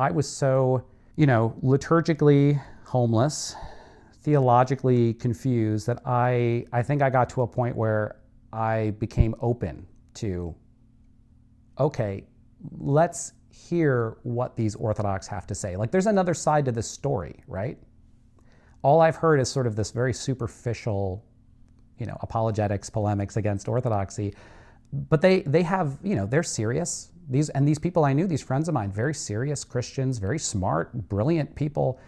I was so, liturgically homeless, theologically confused that I think I got to a point where I became open to, okay, let's hear what these Orthodox have to say. Like, there's another side to this story, right? All I've heard is sort of this very superficial, apologetics, polemics against Orthodoxy, but they have, they're serious. These people I knew, these friends of mine, very serious Christians, very smart, brilliant people,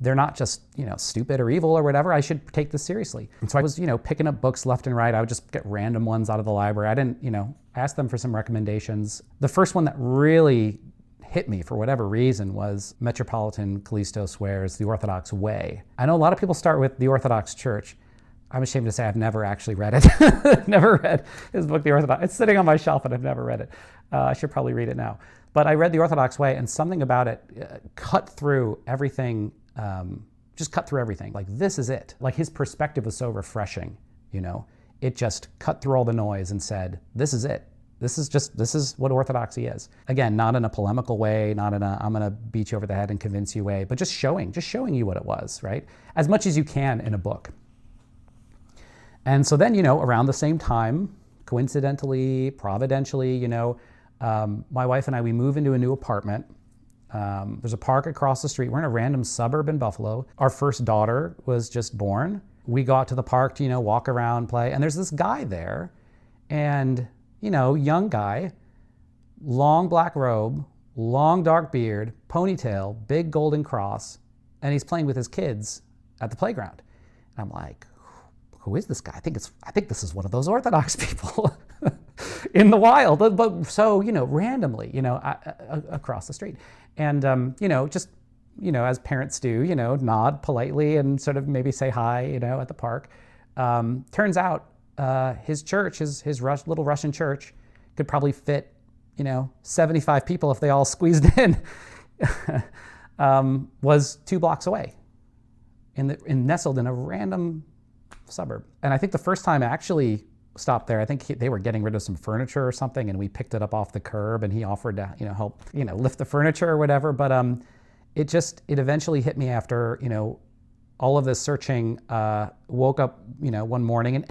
they're not just, stupid or evil or whatever. I should take this seriously. And so I was, picking up books left and right. I would just get random ones out of the library. I didn't, ask them for some recommendations. The first one that really hit me for whatever reason was Metropolitan Callisto Ware's The Orthodox Way. I know a lot of people start with the Orthodox Church. I'm ashamed to say I've never actually read it. Never read his book, The Orthodox. It's sitting on my shelf and I've never read it. I should probably read it now. But I read The Orthodox Way, and something about it cut through everything, just cut through everything. Like, this is it. Like, his perspective was so refreshing, It just cut through all the noise and said, this is it. This is what Orthodoxy is. Again, not in a polemical way, not in a I'm gonna beat you over the head and convince you way, but just showing you what it was, right? As much as you can in a book. And so then, around the same time, coincidentally, providentially, my wife and I, we move into a new apartment. There's a park across the street. We're in a random suburb in Buffalo. Our first daughter was just born. We got to the park to, walk around, play, and there's this guy there, and, young guy, long black robe, long dark beard, ponytail, big golden cross, and he's playing with his kids at the playground. And I'm like, who is this guy? I think this is one of those Orthodox people in the wild, but so, randomly, across the street. And, just, as parents do, nod politely and sort of maybe say hi, at the park. Turns out his church, his little Russian church, could probably fit, 75 people if they all squeezed in, was 2 blocks away, nestled in a random suburb. And I think the first time I actually stopped there, I think they were getting rid of some furniture or something, and we picked it up off the curb, and he offered to, help, lift the furniture or whatever. But it eventually hit me after, all of this searching, woke up, one morning, and